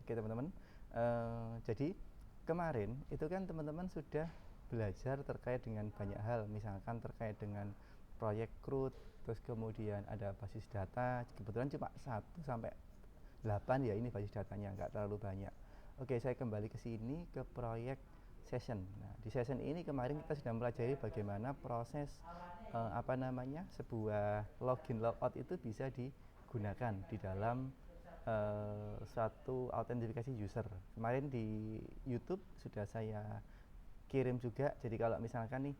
Oke teman-teman, jadi kemarin itu kan teman-teman sudah belajar terkait dengan banyak hal, misalkan terkait dengan proyek CRUD, terus kemudian ada basis data, kebetulan cuma 1 sampai 8 ya, ini basis datanya, nggak terlalu banyak. Oke, saya kembali ke sini ke proyek session. Nah, di session ini kemarin kita sudah mempelajari bagaimana proses sebuah login logout itu bisa digunakan di dalam suatu autentifikasi user. Kemarin di YouTube sudah saya kirim juga. Jadi kalau misalkan nih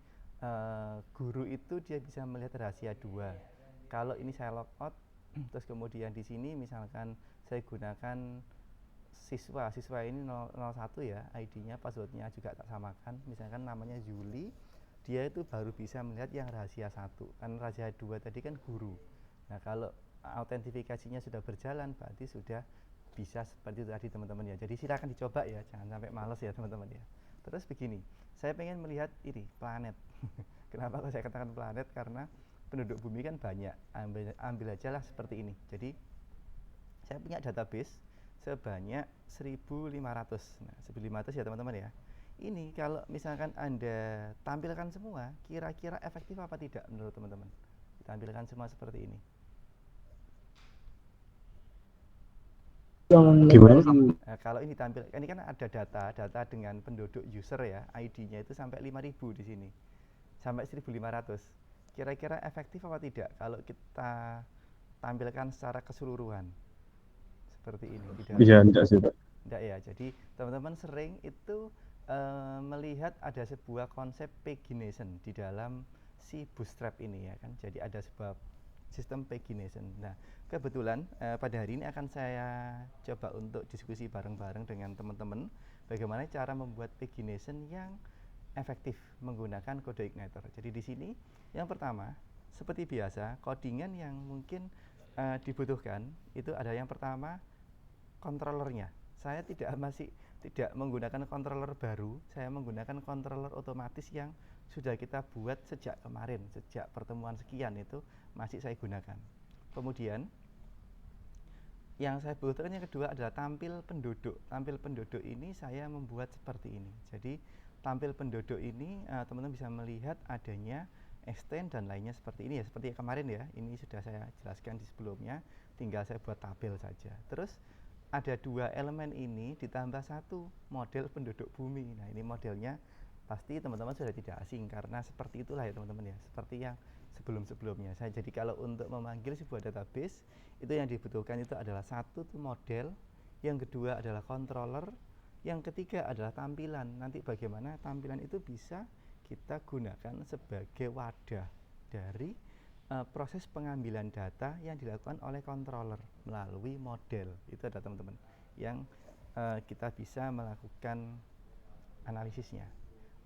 guru itu dia bisa melihat rahasia 2. Kalau ini saya logout, terus kemudian di sini misalkan saya gunakan siswa ini 001 ya, ID-nya, passwordnya juga tak samakan. Misalkan namanya Juli, dia itu baru bisa melihat yang rahasia 1. Kan rahasia 2 tadi kan guru. Nah, kalau autentifikasinya sudah berjalan berarti sudah bisa seperti itu tadi teman-teman ya. Jadi silakan dicoba ya, jangan sampai males ya teman-teman ya. Terus begini, saya pengen melihat ini planet. Kenapa saya katakan planet? Karena penduduk bumi kan banyak. Ambil aja lah seperti ini. Jadi saya punya database sebanyak 1.500. Nah, 1.500 ya teman-teman ya. Ini kalau misalkan Anda tampilkan semua, kira-kira efektif apa tidak menurut teman-teman? Ditampilkan semua seperti ini. Gimana? Nah, kalau ini tampil, ini kan ada data dengan penduduk user ya, ID-nya itu sampai 5.000 di sini, sampai 1.500. Kira-kira efektif apa tidak kalau kita tampilkan secara keseluruhan seperti ini di dalam? Bisa enggak sih, Pak? Tidak ya. Jadi teman-teman sering itu melihat ada sebuah konsep pagination di dalam si Bootstrap ini ya kan. Jadi ada sebuah sistem pagination. Nah, kebetulan pada hari ini akan saya coba untuk diskusi bareng-bareng dengan teman-teman bagaimana cara membuat pagination yang efektif menggunakan kode igniter. Jadi di sini yang pertama, seperti biasa, codingan yang mungkin dibutuhkan itu ada yang pertama controllernya. Saya masih tidak menggunakan controller baru, saya menggunakan controller otomatis yang sudah kita buat sejak kemarin, sejak pertemuan sekian itu masih saya gunakan. Kemudian yang saya butuhkan yang kedua adalah tampil penduduk. Tampil penduduk ini saya membuat seperti ini. Jadi tampil penduduk ini teman-teman bisa melihat adanya extend dan lainnya seperti ini ya, seperti kemarin ya. Ini sudah saya jelaskan di sebelumnya, tinggal saya buat tabel saja. Terus ada 2 elemen ini ditambah 1 model penduduk bumi. Nah, ini modelnya pasti teman-teman sudah tidak asing karena seperti itulah ya teman-teman ya, seperti yang sebelum-sebelumnya. Jadi kalau untuk memanggil sebuah database itu yang dibutuhkan itu adalah 1 model, yang kedua adalah controller, yang ketiga adalah tampilan. Nanti bagaimana tampilan itu bisa kita gunakan sebagai wadah dari proses pengambilan data yang dilakukan oleh controller melalui model. Itu ada teman-teman yang kita bisa melakukan analisisnya.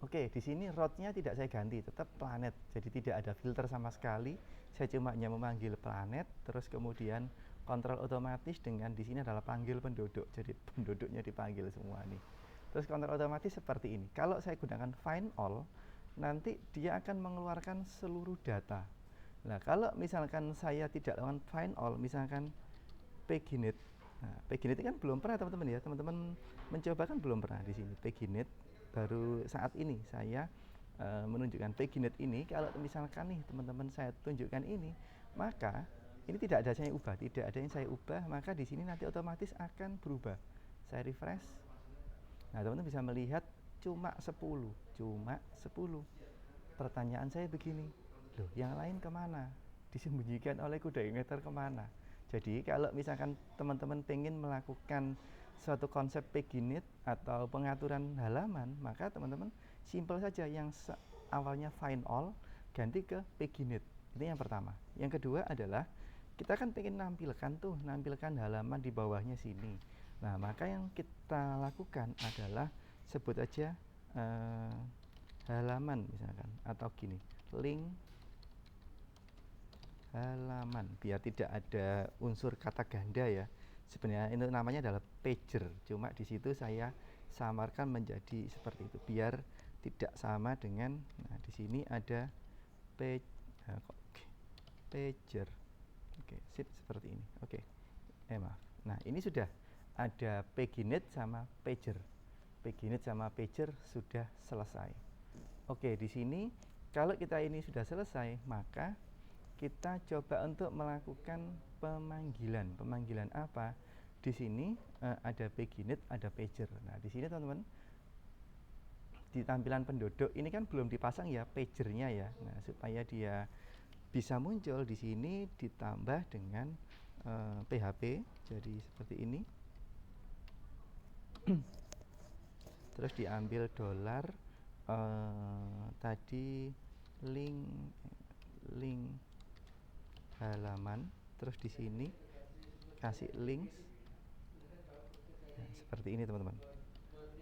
Oke, di sini route-nya tidak saya ganti, tetap planet. Jadi tidak ada filter sama sekali. Saya cuma hanya memanggil planet, terus kemudian kontrol otomatis dengan di sini adalah panggil penduduk. Jadi penduduknya dipanggil semua nih. Terus kontrol otomatis seperti ini. Kalau saya gunakan find all, nanti dia akan mengeluarkan seluruh data. Nah, kalau misalkan saya tidak lakukan find all, misalkan paginate. Nah, paginate kan belum pernah teman-teman ya. Teman-teman mencoba kan belum pernah di sini paginate. Baru saat ini saya menunjukkan paginate ini. Kalau misalkan nih teman-teman saya tunjukkan ini, maka ini tidak ada saya ubah, tidak ada yang saya ubah, maka di sini nanti otomatis akan berubah. Saya refresh. Nah, teman-teman bisa melihat cuma 10. Pertanyaan saya begini, loh yang lain kemana? Disembunyikan oleh kode igniter kemana? Jadi kalau misalkan teman-teman pengen melakukan suatu konsep paginate atau pengaturan halaman, maka teman-teman simple saja, yang awalnya find all ganti ke paginate. Itu yang pertama. Yang kedua adalah kita kan pengen nampilkan halaman di bawahnya sini. Nah, maka yang kita lakukan adalah sebut aja halaman misalkan, atau gini, link halaman, biar tidak ada unsur kata ganda ya. Sebenarnya itu namanya adalah pager, cuma di situ saya samarkan menjadi seperti itu biar tidak sama dengan, nah di sini ada pager. Oke, sip seperti ini. Oke. Maaf. Nah, ini sudah ada PageNet sama pager. PageNet sama pager sudah selesai. Oke, di sini kalau kita ini sudah selesai, maka kita coba untuk melakukan pemanggilan. Pemanggilan apa? Di sini ada PageNet, ada pager. Nah, di sini teman-teman di tampilan penduduk ini kan belum dipasang ya pagernya ya. Nah, supaya dia bisa muncul di sini ditambah dengan PHP, jadi seperti ini. Terus diambil dolar tadi link halaman, terus di sini kasih links. Nah, seperti ini teman-teman.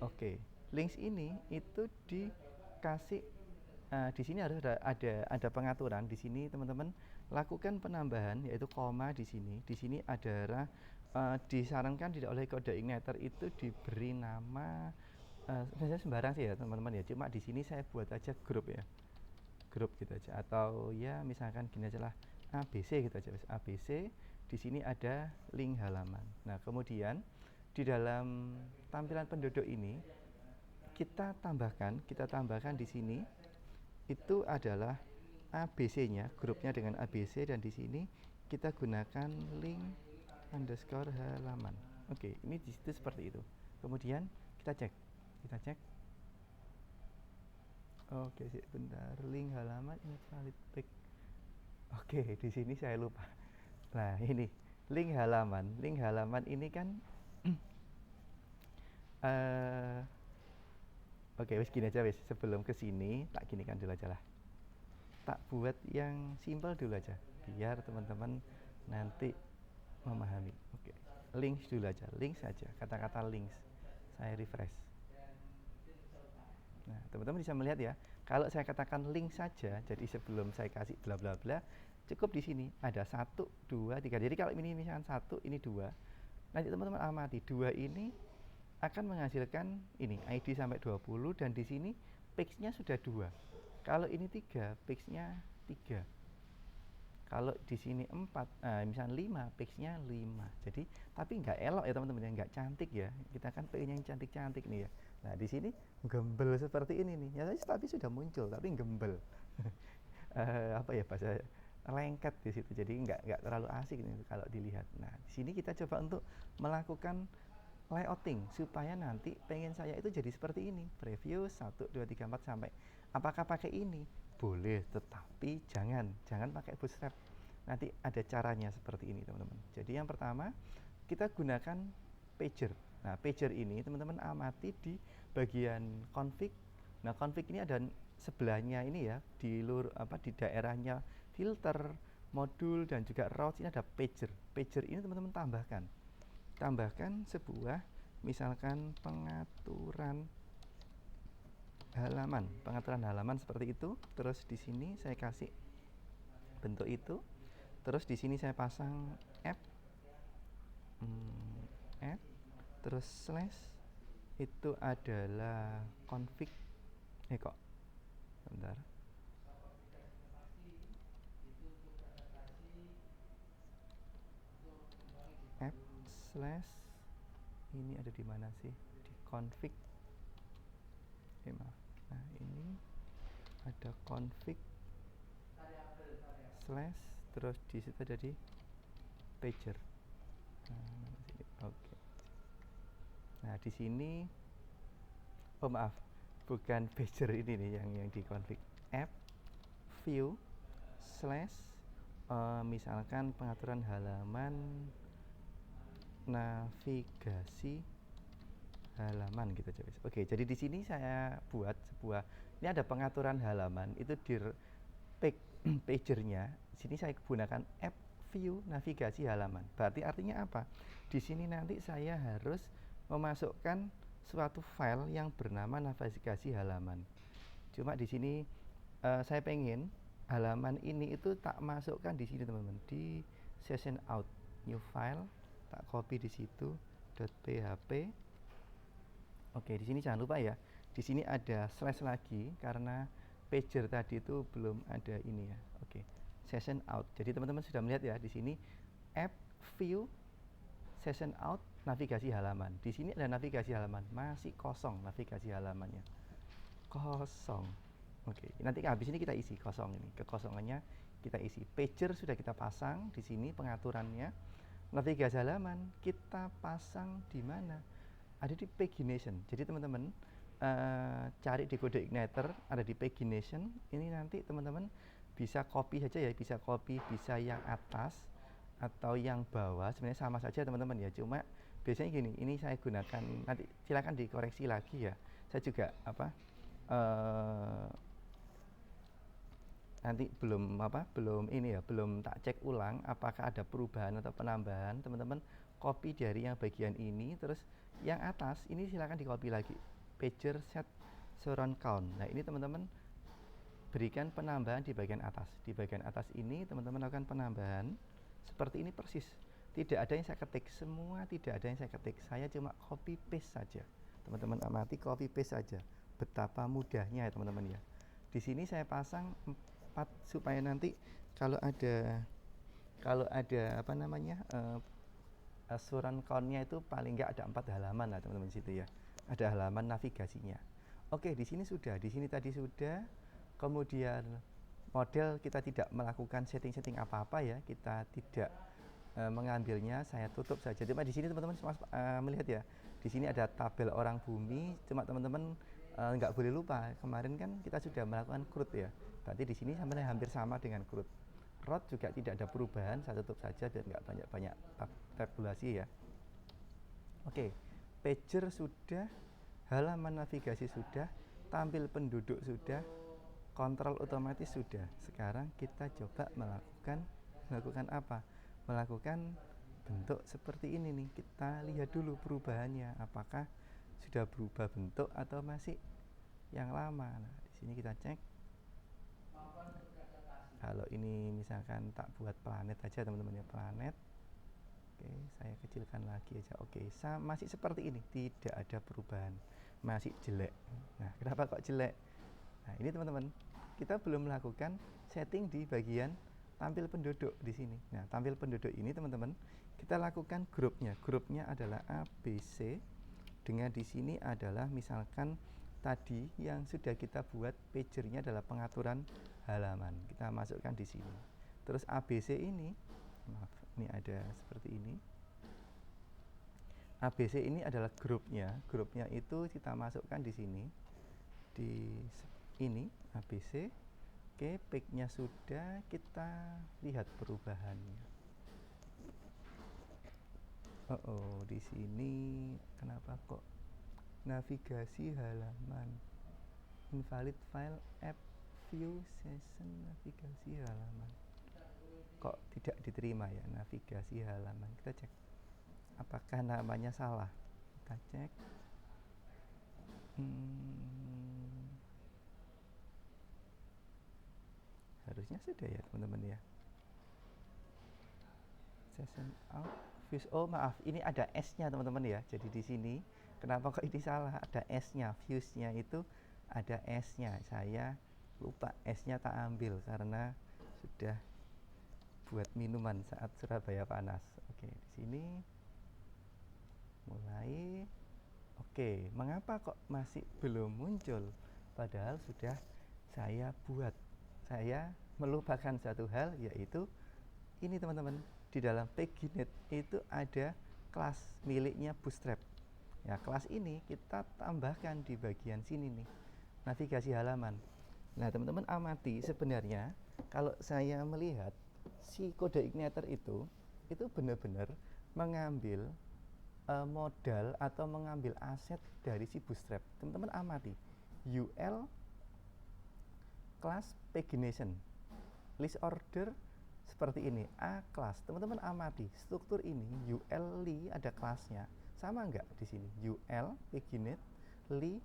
Oke, links ini itu dikasih di sini harus ada pengaturan. Di sini teman-teman lakukan penambahan yaitu koma di sini. Di sini ada disarankan tidak oleh kode igniter itu diberi nama saya sembarang sih ya teman-teman ya. Cuma di sini saya buat aja grup ya. Grup gitu aja, atau ya misalkan gini aja lah, ABC gitu aja. ABC, di sini ada link halaman. Nah, kemudian di dalam tampilan penduduk ini kita tambahkan di sini itu adalah ABC-nya, grupnya dengan ABC, dan di sini kita gunakan link underscore halaman. Oke, ini di situ seperti itu. Kemudian kita cek. Oke, bentar, link halaman ini valid back. Oke, di sini saya lupa. Nah, ini link halaman ini kan oke, wis gini aja wis. Sebelum ke sini tak ginikan dulu aja lah. Tak buat yang simpel dulu aja biar teman-teman nanti memahami. Oke. Links dulu aja, links saja. Kata-kata links. Saya refresh. Nah, teman-teman bisa melihat ya. Kalau saya katakan link saja, jadi sebelum saya kasih bla bla bla, cukup di sini ada 1, 2, 3. Jadi kalau ini misalkan 1, ini 2. Nanti teman-teman amati 2 ini akan menghasilkan ini ID sampai 20, dan di sini page-nya sudah 2. Kalau ini 3, page-nya 3. Kalau di sini 4, misalnya 5, page-nya 5. Jadi tapi nggak elok ya teman-teman, nggak cantik ya. Kita kan pengen yang cantik-cantik nih ya. Nah, di sini gembel seperti ini nih. Ya tapi sudah muncul tapi gembel. Apa ya bahasa, lengket di situ. Jadi nggak terlalu asik nih kalau dilihat. Nah, di sini kita coba untuk melakukan layouting supaya nanti pengen saya itu jadi seperti ini. Preview 1 2 3 4 sampai. Apakah pakai ini? Boleh, tetapi jangan pakai Bootstrap. Nanti ada caranya seperti ini, teman-teman. Jadi yang pertama, kita gunakan pager. Nah, pager ini teman-teman amati di bagian config. Nah, config ini ada sebelahnya ini ya, di daerahnya filter, modul, dan juga routes. Ini ada pager. Pager ini teman-teman tambahkan sebuah misalkan pengaturan halaman seperti itu. Terus di sini saya kasih bentuk itu. Terus di sini saya pasang app terus slash itu adalah config. Bentar. App slash ini ada di mana sih? Di config. Maaf. Nah, ini ada config slash, terus di situ ada di pager. Oke. Nah, di sini maaf, bukan pager ini nih yang di config. App view slash misalkan pengaturan halaman navigasi halaman gitu aja. Oke, jadi di sini saya buat sebuah, ini ada pengaturan halaman itu di pagernya. Di sini saya gunakan app view navigasi halaman. Berarti artinya apa? Di sini nanti saya harus memasukkan suatu file yang bernama navigasi halaman. Cuma di sini saya pengen halaman ini itu tak masukkan di sini teman-teman, di session out, new file, tak copy di situ .php. Oke, di sini jangan lupa ya. Di sini ada slash lagi karena pager tadi itu belum ada ini ya. Oke. Session out. Jadi teman-teman sudah melihat ya di sini app view session out navigasi halaman. Di sini ada navigasi halaman, masih kosong navigasi halamannya. Kosong. Oke, nanti habis ini kita isi kosong ini. Kekosongannya kita isi. Pager sudah kita pasang di sini pengaturannya. Navigasi halaman kita pasang di mana? Ada di pagination. Jadi teman-teman cari di kode igniter, ada di pagination. Ini nanti teman-teman bisa copy saja ya, bisa copy, bisa yang atas atau yang bawah. Sebenarnya sama saja teman-teman ya, cuma biasanya gini, ini saya gunakan, nanti silakan dikoreksi lagi ya. Saya juga nanti belum ini ya, belum tak cek ulang apakah ada perubahan atau penambahan. Teman-teman copy dari yang bagian ini, terus yang atas ini silakan di copy lagi, pager set surround count. Nah ini teman-teman berikan penambahan di bagian atas. Di bagian atas ini teman-teman lakukan penambahan seperti ini persis. Tidak ada yang saya ketik, semua tidak ada yang saya ketik. Saya cuma copy paste saja. Teman-teman amati, copy paste saja. Betapa mudahnya ya teman-teman ya. Di sini saya pasang 4 supaya nanti kalau ada surround count-nya itu paling nggak ada 4 halaman lah teman-teman di situ ya. Ada halaman navigasinya. Oke, di sini sudah, di sini tadi sudah. Kemudian model kita tidak melakukan setting-setting apa-apa ya, kita tidak mengambilnya, saya tutup saja. Cuma di sini teman-teman melihat ya, di sini ada tabel orang bumi. Cuma teman-teman nggak boleh lupa, kemarin kan kita sudah melakukan CRUD ya. Berarti di sini sebenarnya hampir sama dengan CRUD. ROT juga tidak ada perubahan, saya tutup saja biar nggak banyak-banyak tabulasi ya. Oke, pager sudah, halaman navigasi sudah, tampil penduduk sudah, kontrol otomatis sudah. Sekarang kita coba melakukan apa? Melakukan bentuk seperti ini nih. Kita lihat dulu perubahannya, apakah sudah berubah bentuk atau masih yang lama. Nah, di sini kita cek. Kalau ini misalkan tak buat planet aja teman-teman ya, planet. Oke, saya kecilkan lagi aja. Oke, masih seperti ini, tidak ada perubahan, masih jelek. Nah, kenapa kok jelek? Nah, ini teman-teman, kita belum melakukan setting di bagian tampil penduduk di sini. Nah, tampil penduduk ini teman-teman, kita lakukan grupnya. Grupnya adalah ABC, dengan di sini adalah misalkan tadi yang sudah kita buat pagernya adalah pengaturan halaman. Kita masukkan di sini. Terus ABC ini, maaf, ini ada seperti ini. ABC ini adalah grupnya. Grupnya itu kita masukkan di sini. Di ini ABC. Oke, pick-nya sudah, kita lihat perubahannya. Di sini kenapa kok navigasi halaman invalid file app view session navigasi halaman kok tidak diterima ya, navigasi halaman. Kita cek apakah namanya salah, kita cek. Harusnya sudah ya teman-teman ya. Session out views, oh maaf, ini ada S-nya teman-teman ya. Jadi di sini kenapa kok ini salah, ada S-nya, views-nya itu ada S-nya. Saya lupa S-nya tak ambil karena sudah buat minuman saat Surabaya panas. Oke, di sini mulai. Oke, mengapa kok masih belum muncul? Padahal sudah saya buat. Saya melupakan satu hal, yaitu ini teman-teman, di dalam Paginet itu ada kelas miliknya Bootstrap. Ya, kelas ini kita tambahkan di bagian sini nih, navigasi halaman. Nah, teman-teman amati, sebenarnya kalau saya melihat si kode igniter itu benar-benar mengambil modal atau mengambil aset dari si Bootstrap. Teman-teman amati, UL class pagination, list order seperti ini, A class. Teman-teman amati struktur ini, UL li ada kelasnya, sama enggak di sini? UL paginate li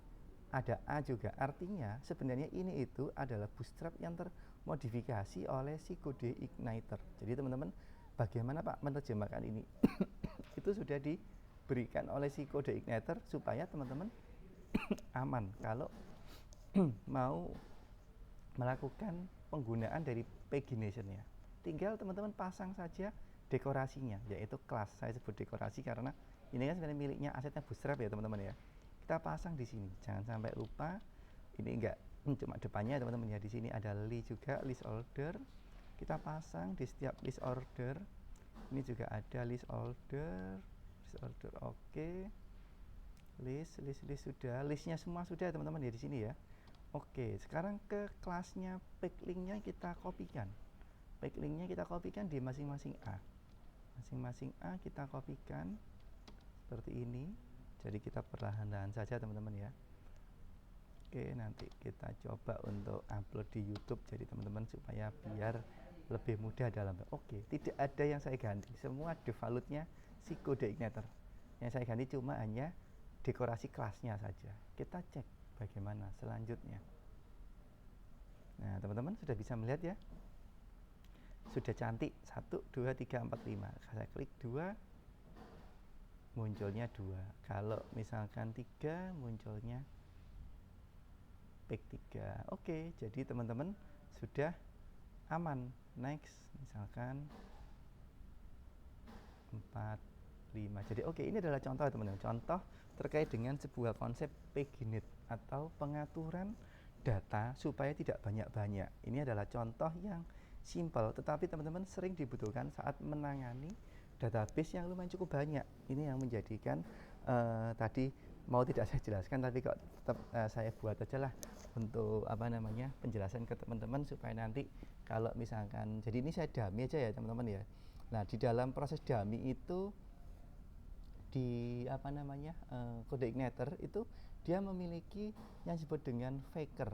ada A juga. Artinya sebenarnya ini itu adalah Bootstrap yang termodifikasi oleh si kode igniter. Jadi teman-teman, bagaimana Pak menerjemahkan ini? Itu sudah diberikan oleh si kode igniter supaya teman-teman aman kalau mau melakukan penggunaan dari pagination-nya. Tinggal teman-teman pasang saja dekorasinya, yaitu kelas. Saya sebut dekorasi karena Ini kan sebenarnya miliknya asetnya Bootstrap ya teman-teman ya. Kita pasang di sini, jangan sampai lupa. Ini enggak cuma depannya ya teman-teman ya. Di sini ada juga list order. Kita pasang di setiap list order. Ini juga ada list order. Oke. List sudah, listnya semua sudah teman-teman ya di sini ya. Oke, sekarang ke kelasnya packlinknya kita kopikan. Packlinknya kita kopikan di masing-masing A. Masing-masing A kita kopikan seperti ini. Jadi kita perlahan-lahan saja teman-teman ya. Oke, nanti kita coba untuk upload di YouTube jadi teman-teman supaya biar lebih mudah dalam. Oke, tidak ada yang saya ganti. Semua defaultnya si kode igniter. Yang saya ganti cuma hanya dekorasi kelasnya saja. Kita cek bagaimana selanjutnya. Nah, teman-teman sudah bisa melihat ya. Sudah cantik. 1, 2, 3, 4, 5. Saya klik 2, munculnya 2. Kalau misalkan 3, munculnya pick 3. Oke, jadi teman-teman sudah aman. Next, misalkan 4, 5. Jadi oke, ini adalah contoh teman-teman. Contoh terkait dengan sebuah konsep PageNet atau pengaturan data supaya tidak banyak-banyak. Ini adalah contoh yang simple, tetapi teman-teman sering dibutuhkan saat menangani database yang lumayan cukup banyak. Ini yang menjadikan tadi mau tidak saya jelaskan, tapi kok tetap saya buat aja lah untuk penjelasan ke teman-teman supaya nanti kalau misalkan, jadi ini saya dummy aja ya teman-teman ya. Nah, di dalam proses dummy itu di kode igniter itu dia memiliki yang disebut dengan faker.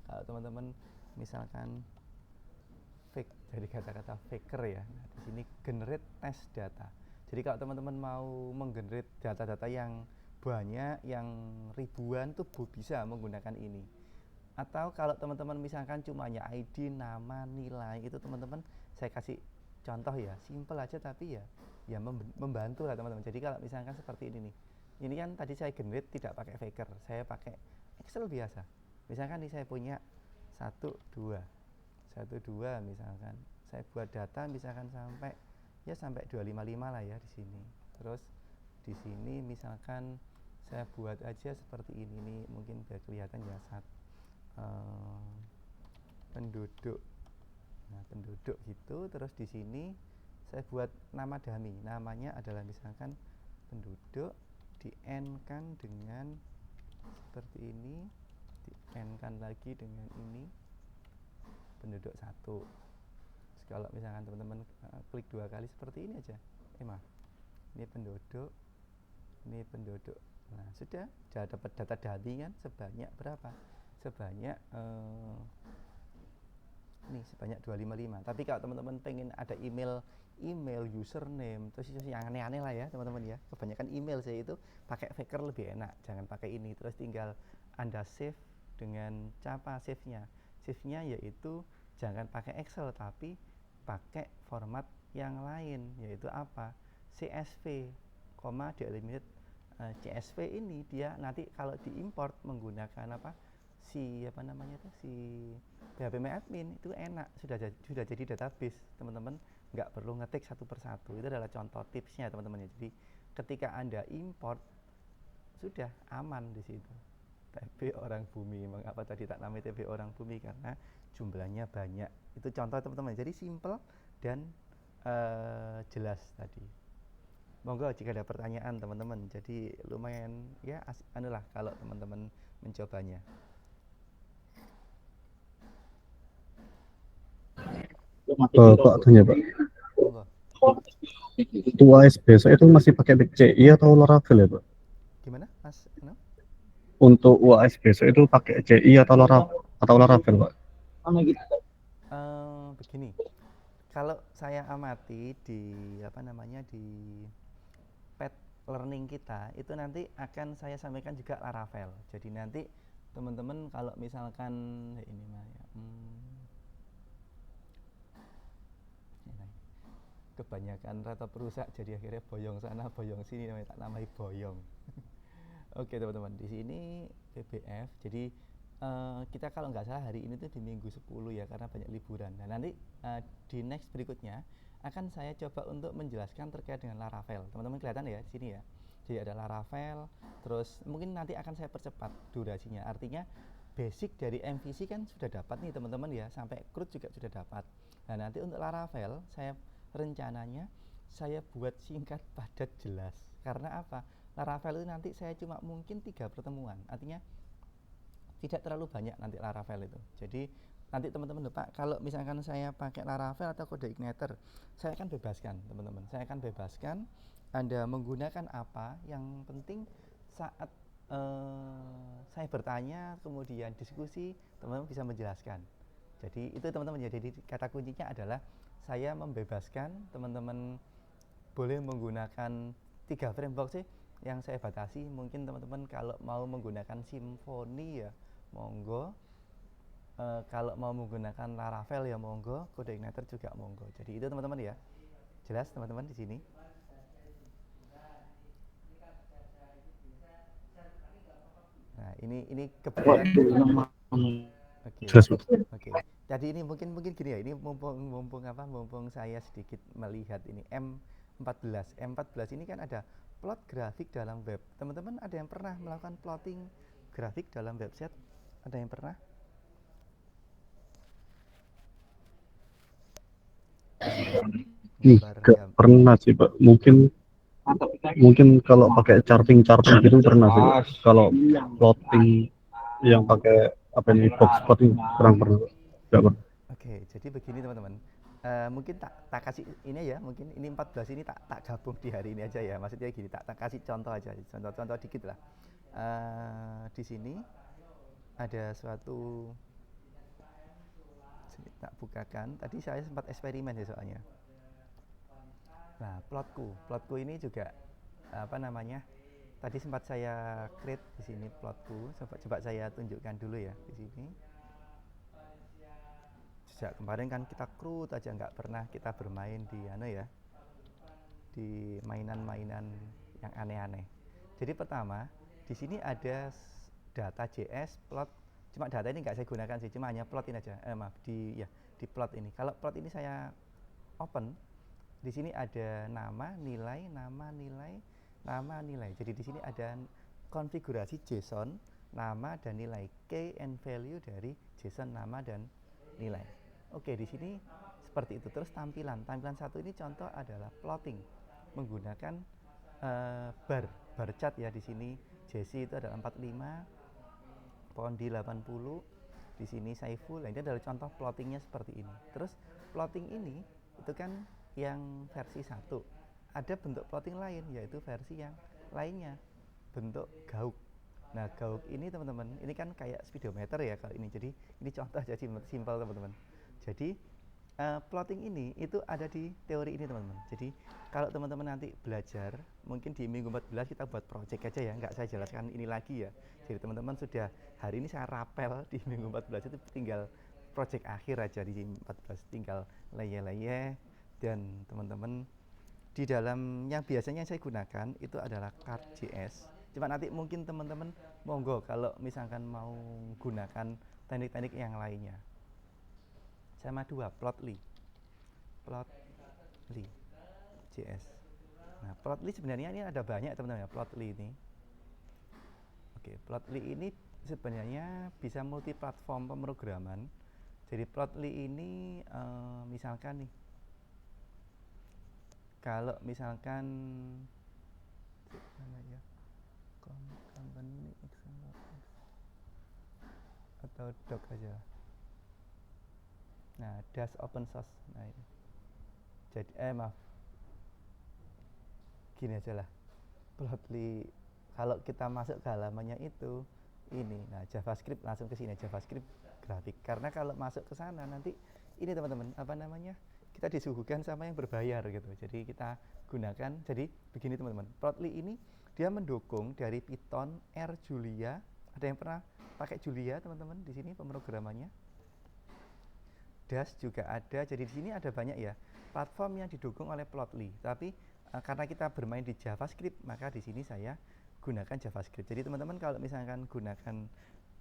Kalau teman-teman misalkan fake, jadi kata-kata faker ya. Nah, di sini generate test data. Jadi kalau teman-teman mau menggenerate data-data yang banyak, yang ribuan tuh bisa menggunakan ini. Atau kalau teman-teman misalkan cuma hanya ID, nama, nilai, itu teman-teman saya kasih contoh ya, simple aja tapi ya membantu lah teman-teman. Jadi kalau misalkan seperti ini nih, ini kan tadi saya generate tidak pakai faker, saya pakai Excel biasa. Misalkan nih saya punya 1, 2 misalkan, saya buat data misalkan sampai 255 lah ya di sini. Terus di sini misalkan saya buat aja seperti ini nih, mungkin biar kelihatan ya, penduduk. Nah, penduduk gitu. Terus di sini saya buat nama dummy, namanya adalah misalkan penduduk, di n kan dengan seperti ini, di n kan lagi dengan ini, penduduk 1. Terus kalau misalkan teman-teman klik 2 kali seperti ini aja, ini penduduk, ini penduduk. Nah, sudah dapat data dummy kan sebanyak berapa? Sebanyak sebanyak 255. Tapi kalau teman-teman pengen ada email username, terus yang aneh-aneh lah ya teman-teman ya. Kebanyakan email saya itu pakai faker lebih enak, jangan pakai ini. Terus tinggal Anda save dengan cara save-nya. Save-nya yaitu jangan pakai Excel tapi pakai format yang lain, yaitu apa? CSV, delimited CSV ini dia nanti kalau diimport menggunakan si PHPMyAdmin itu enak, sudah jadi database teman-teman, nggak perlu ngetik satu persatu. Itu adalah contoh tipsnya teman-teman ya. Jadi ketika Anda import sudah aman di situ. TB orang bumi, mengapa tadi tak namanya TB orang bumi, karena jumlahnya banyak. Itu contoh teman-teman, jadi simple dan jelas tadi. Monggo jika ada pertanyaan teman-teman, jadi lumayan ya anulah kalau teman-teman mencobanya. Pak tanya Pak, Monggo. untuk ASB itu masih pakai CI atau Laravel ya Pak? Gimana Mas? Untuk UAS besok itu pakai CI atau Laravel Pak? Begini, kalau saya amati di di pet learning kita itu nanti akan saya sampaikan juga Laravel. Jadi nanti teman-teman kalau misalkan ini kebanyakan rata perusak jadi akhirnya boyong sana boyong sini, namanya tak namai boyong. Oke teman-teman, di sini PBF. Jadi kita kalau nggak salah hari ini tuh di minggu 10 ya, karena banyak liburan. Nah nanti di next berikutnya akan saya coba untuk menjelaskan terkait dengan Laravel. Teman-teman kelihatan ya di sini ya. Jadi ada Laravel, terus mungkin nanti akan saya percepat durasinya. Artinya basic dari MVC kan sudah dapat nih teman-teman ya, sampai CRUD juga sudah dapat. Nah nanti untuk Laravel saya rencananya saya buat singkat, padat, jelas. Karena apa? Laravel itu nanti saya cuma mungkin 3 pertemuan. Artinya tidak terlalu banyak nanti Laravel itu. Jadi nanti teman-teman lupa, kalau misalkan saya pakai Laravel atau kode igniter, saya akan bebaskan teman-teman. Saya akan bebaskan Anda menggunakan apa, yang penting saat saya bertanya kemudian diskusi, teman-teman bisa menjelaskan. Jadi itu teman-teman ya. Jadi kata kuncinya adalah saya membebaskan teman-teman boleh menggunakan 3 framework sih yang saya batasi. Mungkin teman-teman kalau mau menggunakan Symfony ya monggo, kalau mau menggunakan Laravel ya monggo, kode igniter juga monggo. Jadi itu teman-teman ya. Jelas teman-teman di sini? Nah, ini kebetulan oke. Jelas, Mas. Oke. Jadi ini mungkin gini ya, ini mumpung saya sedikit melihat ini M14. M14 ini kan ada plot grafik dalam web. Teman-teman ada yang pernah melakukan plotting grafik dalam website? Ada yang pernah? Nggak pernah sih, Pak. Mungkin kalau pakai charting gitu pernah sih, Pak. Kalau plotting yang pakai apa ini box plotting kurang pernah. Nggak pernah. Oke, jadi begini teman-teman. Mungkin tak kasih ini ya, mungkin ini 14 ini tak gabung di hari ini aja ya. Maksudnya gini, tak kasih contoh aja, contoh dikit lah. Di sini ada suatu, sini tak bukakan. Tadi saya sempat eksperimen ya soalnya. Nah, plotku ini juga apa namanya? Tadi sempat saya create di sini plotku. Coba saya tunjukkan dulu ya di sini. Sejak kemarin kan kita CRUD aja, nggak pernah kita bermain di di mainan-mainan yang aneh-aneh. Jadi pertama di sini ada data.js plot. Cuma data ini nggak saya gunakan sih, cuma hanya plot ini aja. Maaf, di plot ini. Kalau plot ini saya open, di sini ada nama, nilai, nama, nilai, nama, nilai. Jadi di sini ada konfigurasi JSON, nama dan nilai, key and value dari JSON, nama dan nilai. Oke, di sini seperti itu. Terus tampilan satu ini contoh adalah plotting menggunakan bar chart ya. Di sini Jesse itu adalah 45, Pondi 80, di sini Saiful. Nah, ini adalah contoh plottingnya seperti ini. Terus plotting ini itu kan yang versi 1. Ada bentuk plotting lain, yaitu versi yang lainnya, bentuk gauk. Nah, gauk ini teman-teman, ini kan kayak speedometer ya kalau ini. Jadi ini contoh aja simpel teman-teman. Jadi plotting ini itu ada di teori ini teman-teman. Jadi kalau teman-teman nanti belajar, mungkin di minggu 14 kita buat project aja ya, nggak saya jelaskan ini lagi ya. Jadi teman-teman sudah hari ini saya rapel di minggu 14 itu tinggal project akhir aja di 14, tinggal leye-leye. Dan teman-teman di dalam yang biasanya saya gunakan itu adalah Card.js. Cuma nanti mungkin teman-teman monggo kalau misalkan mau gunakan teknik-teknik yang lainnya. Sama 2, Plotly JS. Nah, Plotly sebenarnya ini ada banyak teman-teman ya, Plotly ini. Oke, Plotly ini sebenarnya bisa multi platform pemrograman. Jadi Plotly ini misalkan nih, kalau misalkan mana ya, company atau doc aja. Nah, dash open source. Nah, ini. Jadi maaf. Gini aja lah. Plotly kalau kita masuk ke halamannya itu ini. Nah, JavaScript langsung ke sini, JavaScript grafik. Karena kalau masuk ke sana nanti ini teman-teman, apa namanya? Kita disuguhkan sama yang berbayar gitu. Jadi kita gunakan. Jadi begini teman-teman. Plotly ini dia mendukung dari Python, R, Julia. Ada yang pernah pakai Julia teman-teman di sini pemrogramannya? Dash juga ada. Jadi di sini ada banyak ya platform yang didukung oleh Plotly. Tapi karena kita bermain di JavaScript, maka di sini saya gunakan JavaScript. Jadi teman-teman kalau misalkan gunakan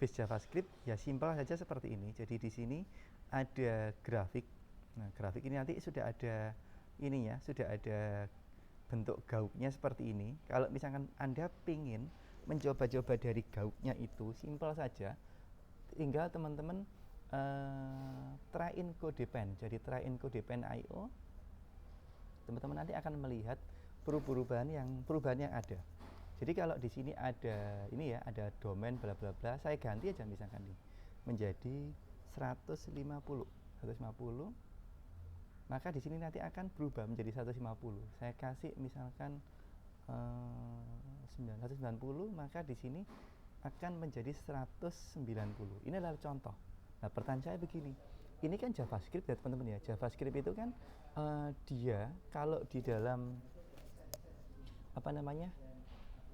base JavaScript ya simpel saja seperti ini. Jadi di sini ada grafik. Nah, grafik ini nanti sudah ada ininya, sudah ada bentuk gauknya seperti ini. Kalau misalkan Anda pingin mencoba-coba dari gauknya itu, simpel saja, tinggal teman-teman try in CodePen. Jadi try in CodePen IO, teman-teman nanti akan melihat perubahan yang ada. Jadi kalau di sini ada ini ya, ada domain bla bla bla, saya ganti aja misalkan nih menjadi 150, maka di sini nanti akan berubah menjadi 150. Saya kasih misalkan 190, maka di sini akan menjadi 190. Ini adalah contoh. Nah, pertanyaan saya begini, ini kan JavaScript ya teman-teman ya. JavaScript itu kan dia kalau di dalam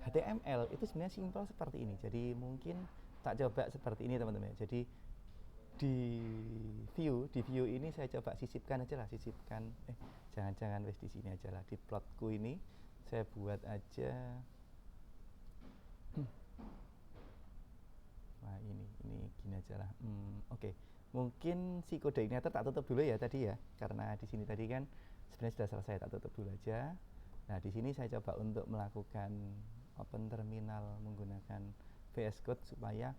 HTML itu sebenarnya simpel seperti ini. Jadi mungkin tak coba seperti ini teman-teman ya. Jadi di view ini saya coba sisipkan aja lah, jangan wes di sini aja lah, di plotku ini saya buat aja. Wah, ini gini aja lah. Oke. Mungkin si kode igniter tak tutup dulu ya tadi ya, karena di sini tadi kan sebenarnya sudah selesai, tak tutup dulu aja. Nah, di sini saya coba untuk melakukan open terminal menggunakan VS Code supaya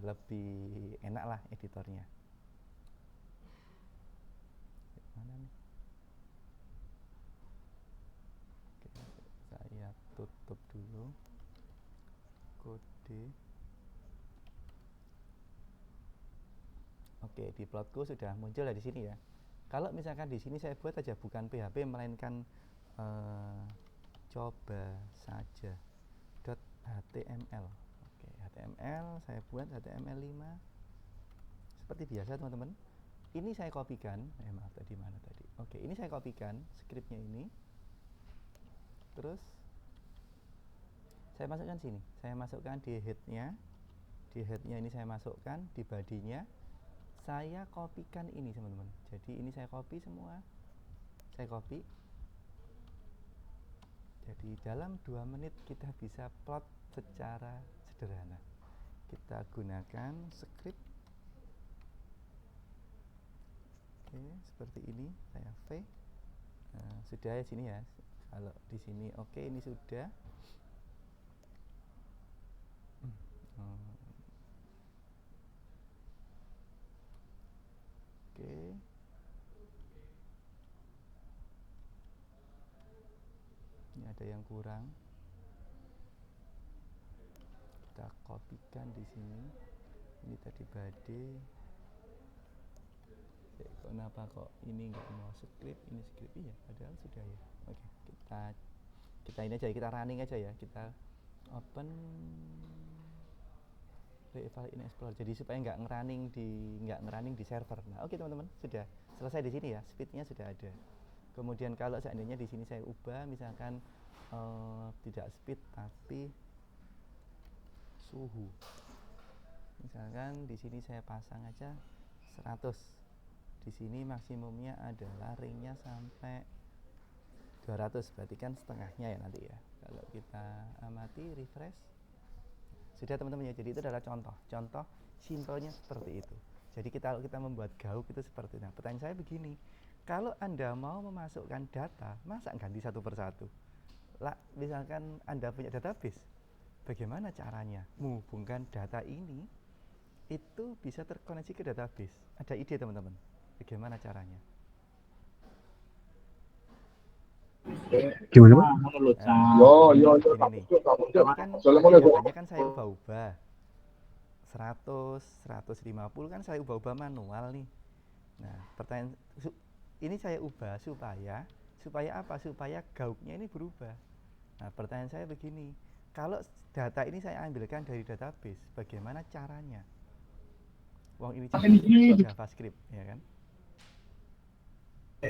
lebih enak lah editornya. Mana nih? Oke, saya tutup dulu kode. Oke, di plotku sudah muncul ya di sini ya. Kalau misalkan di sini saya buat aja bukan PHP melainkan coba saja .html. Oke, HTML saya buat HTML5 seperti biasa teman-teman. Ini saya kopikan, maaf tadi mana tadi. Oke, ini saya kopikan skripnya ini. Terus saya masukkan sini. Saya masukkan di headnya. Di headnya ini saya masukkan, di bodinya saya kopikan ini teman-teman. Jadi ini saya copy semua. Saya copy. Jadi dalam 2 menit kita bisa plot secara sederhana. Kita gunakan script. Oke, seperti ini. Saya V. Nah, sudah ya sini ya. Kalau di sini oke, ini sudah. Oke. Ini ada yang kurang. Kita kopikan di sini. Ini tadi body. Kenapa kok ini nggak mau script? Ini script iya, padahal sudah ya. Oke, kita ini aja, kita running aja ya. Kita open file in Explorer. Jadi supaya nggak ngerunning di server. Nah, oke teman-teman, sudah selesai di sini ya. Speednya sudah ada. Kemudian kalau seandainya di sini saya ubah, misalkan tidak speed tapi suhu. Misalkan di sini saya pasang aja 100. Di sini maksimumnya adalah ringnya sampai 200, berarti kan setengahnya ya nanti ya. Kalau kita amati refresh, sudah teman-teman ya. Jadi itu adalah contoh simpelnya seperti itu. Jadi kalau kita membuat gauk itu seperti itu. Nah, pertanyaan saya begini, kalau Anda mau memasukkan data, masa ganti satu persatu? Misalkan Anda punya database, bagaimana caranya menghubungkan data ini itu bisa terkoneksi ke database? Ada ide teman-teman? Bagaimana caranya? Gimana Pak? Ini kan datanya kan saya ubah-ubah 100, 150 kan saya ubah-ubah manual nih. Nah, pertanyaan ini saya ubah supaya apa? Supaya gauknya ini berubah. Nah, pertanyaan saya begini, kalau data ini saya ambilkan dari database, bagaimana caranya? Wong ini JavaScript, ya kan?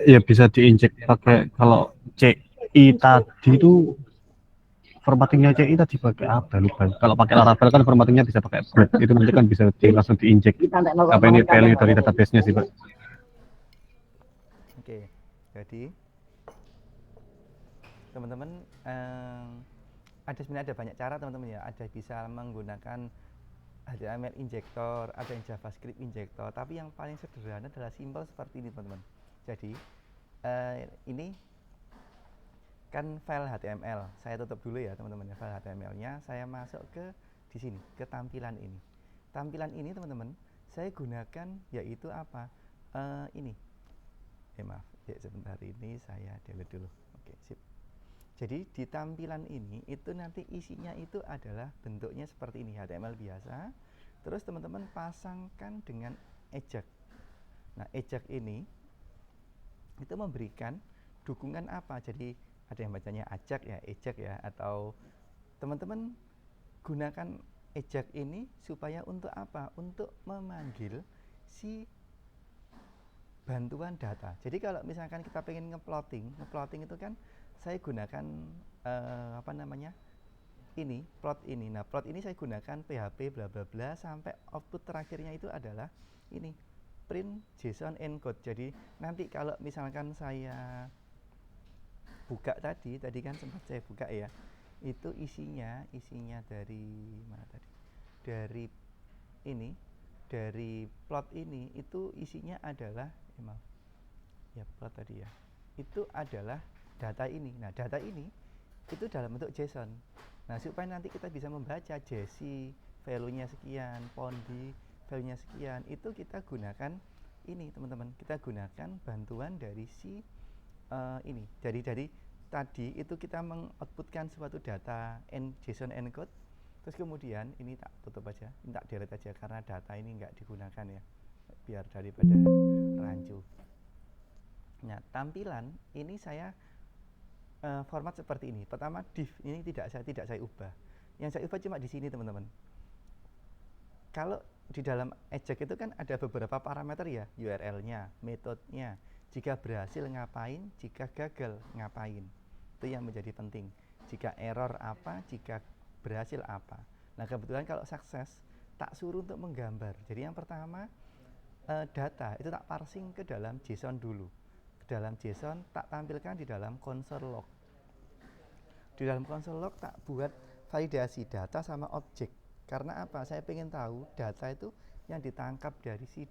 Ya bisa diinjek pakai, kalau CI tadi itu formattingnya CI tadi pakai apa lupa. Kalau pakai Laravel kan formattingnya bisa pakai bread, itu nanti kan bisa langsung diinjek apa ini value dari database-nya sih Pak. Oke, jadi teman-teman sebenarnya ada banyak cara teman-teman ya. Ada bisa menggunakan HTML injector, ada yang JavaScript injector, tapi yang paling sederhana adalah simpel seperti ini teman-teman. Jadi ini kan file HTML. Saya tutup dulu ya teman-teman ya, file HTML-nya. Saya masuk ke di sini, ke tampilan ini. Tampilan ini teman-teman, saya gunakan yaitu apa? Ini. Maaf, ya sebentar, ini saya delete dulu. Oke, sip. Jadi di tampilan ini itu nanti isinya itu adalah bentuknya seperti ini, HTML biasa. Terus teman-teman pasangkan dengan Ajax. Nah, Ajax ini itu memberikan dukungan apa? Jadi ada yang bacanya Ajax ya, atau teman-teman gunakan Ajax ini supaya untuk apa? Untuk memanggil si bantuan data. Jadi kalau misalkan kita pengen ngeploting itu kan saya gunakan apa namanya? Ini plot ini. Nah, plot ini saya gunakan PHP bla bla bla sampai output terakhirnya itu adalah ini, print JSON encode. Jadi nanti kalau misalkan saya buka tadi kan sempat saya buka ya. Itu isinya dari mana tadi? Dari ini, dari plot ini itu isinya adalah plot tadi ya. Itu adalah data ini. Nah, data ini itu dalam bentuk JSON. Nah, supaya nanti kita bisa membaca Jesse value-nya sekian, Pondi value-nya sekian, itu kita gunakan ini teman-teman. Kita gunakan bantuan dari si ini. Dari tadi itu kita mengoutputkan suatu data JSON encode. Terus kemudian ini tak tutup aja, ini tak delete aja karena data ini nggak digunakan ya, biar daripada rancu. Nah, tampilan ini saya format seperti ini. Pertama div ini tidak saya ubah. Yang saya ubah cuma di sini teman-teman. Kalau di dalam Ajax itu kan ada beberapa parameter ya, URL-nya, metodenya, jika berhasil ngapain, jika gagal ngapain. Itu yang menjadi penting. Jika error apa, jika berhasil apa. Nah, kebetulan kalau sukses tak suruh untuk menggambar. Jadi yang pertama data itu tak parsing ke dalam JSON dulu. Ke dalam JSON tak tampilkan di dalam console log. Di dalam console log tak buat validasi data sama objek. Karena apa? Saya pengen tahu data itu yang ditangkap dari si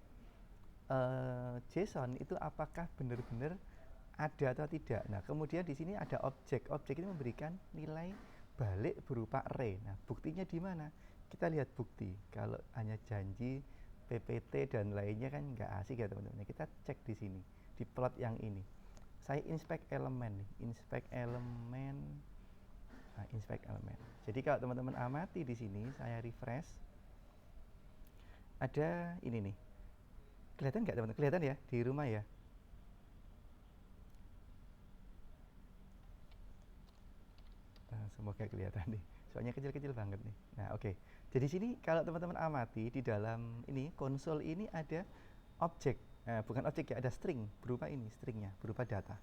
JSON itu apakah benar-benar ada atau tidak. Nah, kemudian di sini ada objek. Objek ini memberikan nilai balik berupa array. Nah, buktinya di mana? Kita lihat bukti. Kalau hanya janji, PPT dan lainnya kan nggak asik ya teman-teman. Kita cek di sini, di plot yang ini. Saya inspect elemen nih, inspect elemen. Nah, inspect elemen. Jadi kalau teman-teman amati di sini, saya refresh. Ada ini nih. Kelihatan nggak teman-teman? Kelihatan ya di rumah ya? Semoga kelihatan nih. Soalnya kecil-kecil banget nih. Nah, oke. Jadi sini kalau teman-teman amati di dalam ini konsol ini ada objek. Bukan objek ya, ada string berupa ini, stringnya berupa data.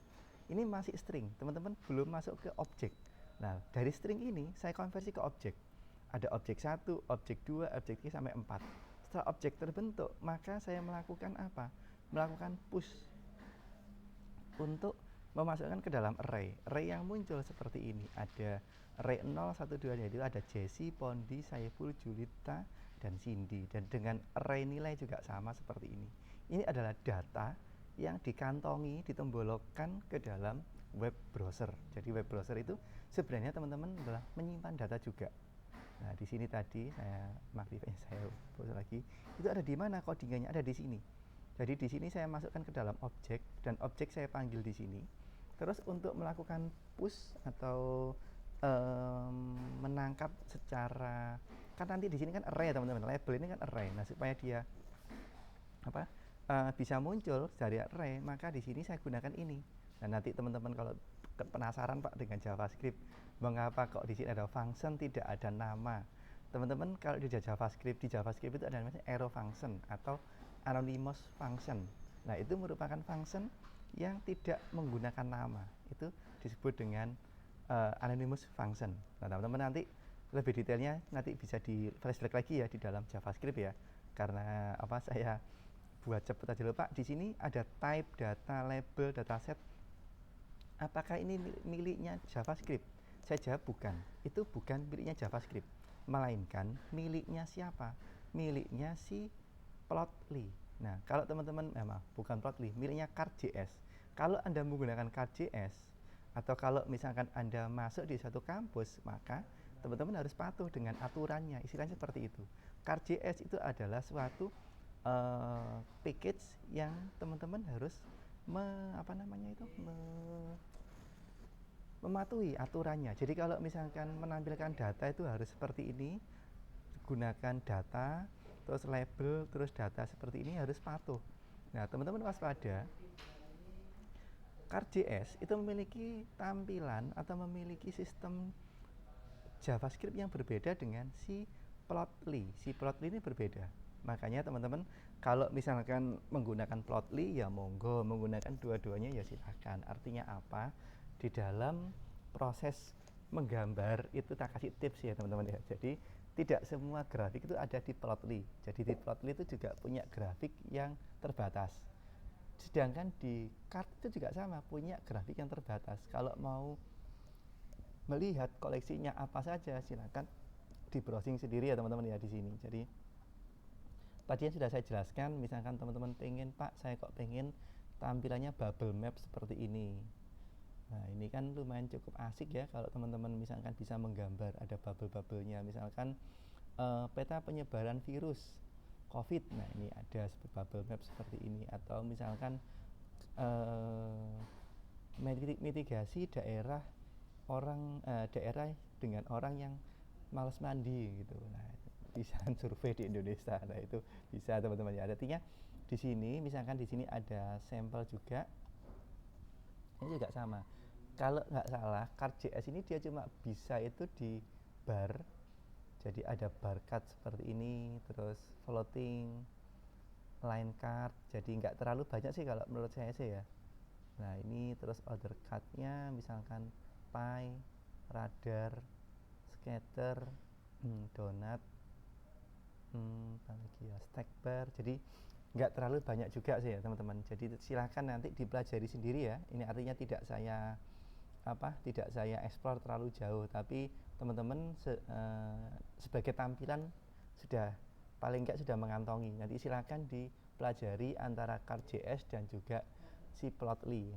Ini masih string, teman-teman belum masuk ke objek. Nah, dari string ini saya konversi ke objek. Ada objek 1, objek 2, objek 3 sampai 4. Setelah objek terbentuk, maka saya melakukan apa? Melakukan push untuk memasukkan ke dalam array. Array yang muncul seperti ini. Ada array 0, 1, 2, yaitu ada Jesse, Pondi, Saiful, Julita, dan Cindy. Dan dengan array nilai juga sama seperti ini. Ini adalah data yang dikantongi, ditembolokkan ke dalam web browser. Jadi web browser itu sebenarnya teman-teman adalah menyimpan data juga. Nah, di sini tadi saya browser lagi. Itu ada di mana codingannya? Ada di sini. Jadi di sini saya masukkan ke dalam objek dan objek saya panggil di sini. Terus untuk melakukan push atau menangkap secara, kan nanti di sini kan array ya teman-teman, label ini kan array. Nah, supaya dia bisa muncul dari array, maka di sini saya gunakan ini. Nah, nanti teman-teman kalau penasaran Pak dengan JavaScript, mengapa kok di sini ada function tidak ada nama? Teman-teman kalau di JavaScript itu ada namanya arrow function atau anonymous function. Nah, itu merupakan function yang tidak menggunakan nama. Itu disebut dengan anonymous function. Nah, teman-teman nanti lebih detailnya nanti bisa di flashback lagi ya di dalam JavaScript ya. Karena saya buat cepet aja lupa. Di sini ada type, data, label, dataset. Apakah ini miliknya JavaScript? Saya jawab bukan. Itu bukan miliknya JavaScript, melainkan miliknya siapa? Miliknya si Plotly. Nah, kalau teman-teman bukan Plotly, miliknya Card.js. Kalau Anda menggunakan Card.js, Atau kalau misalkan Anda masuk di satu kampus, maka teman-teman harus patuh dengan aturannya, istilahnya seperti itu. CarJS itu adalah suatu package yang teman-teman harus mematuhi aturannya. Jadi kalau misalkan menampilkan data itu harus seperti ini, gunakan data, terus label, terus data seperti ini harus patuh. Nah, teman-teman waspada, CarJS itu memiliki tampilan atau memiliki sistem JavaScript yang berbeda dengan si Plotly. Si Plotly ini berbeda. Makanya teman-teman kalau misalkan menggunakan Plotly ya monggo, menggunakan dua-duanya ya silahkan. Artinya apa? Di dalam proses menggambar itu tak kasih tips ya teman-teman ya. Jadi tidak semua grafik itu ada di Plotly. Jadi di Plotly itu juga punya grafik yang terbatas. Sedangkan di Cart itu juga sama, punya grafik yang terbatas. Kalau mau melihat koleksinya apa saja, silakan di browsing sendiri ya teman-teman ya di sini. Jadi tadi yang sudah saya jelaskan, misalkan teman-teman pengen, Pak, saya kok pengen tampilannya bubble map seperti ini. Nah, ini kan lumayan cukup asik ya kalau teman-teman misalkan bisa menggambar ada bubble-bubblenya, misalkan peta penyebaran virus COVID. Nah, ini ada bubble map seperti ini, atau misalkan mitigasi daerah daerah dengan orang yang malas mandi gitu. Nah, bisa survei di Indonesia. Nah, itu bisa teman-teman ya. Artinya di sini misalkan di sini ada sampel juga. Ini juga sama. Kalau nggak salah, CarJS ini dia cuma bisa itu di bar. Jadi ada bar cut seperti ini, terus floating, line card. Jadi nggak terlalu banyak sih kalau menurut saya sih ya. Nah, ini terus order cut-nya misalkan pie, radar, scatter, donat, apa lagi ya, stack bar. Jadi nggak terlalu banyak juga sih ya teman-teman. Jadi silahkan nanti dipelajari sendiri ya. Ini artinya tidak saya explore terlalu jauh, tapi teman-teman sebagai tampilan sudah paling nggak sudah mengantongi. Nanti silahkan dipelajari antara CarJS dan juga si Plotly.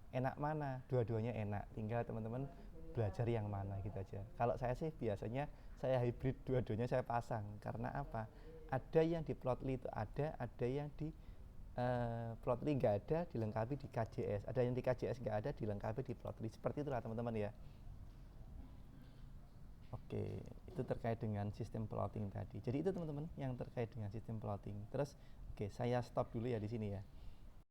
Enak mana? Dua-duanya enak. Tinggal teman-teman belajar yang mana gitu aja. Kalau saya sih biasanya saya hybrid, dua-duanya saya pasang. Karena apa? Ada yang di Plotly itu ada yang di Plotly nggak ada, dilengkapi di CarJS. Ada yang di CarJS nggak ada, dilengkapi di Plotly. Seperti itulah teman-teman ya. Oke, itu terkait dengan sistem plotting tadi. Jadi itu teman-teman yang terkait dengan sistem plotting. Terus, oke, saya stop dulu ya di sini ya.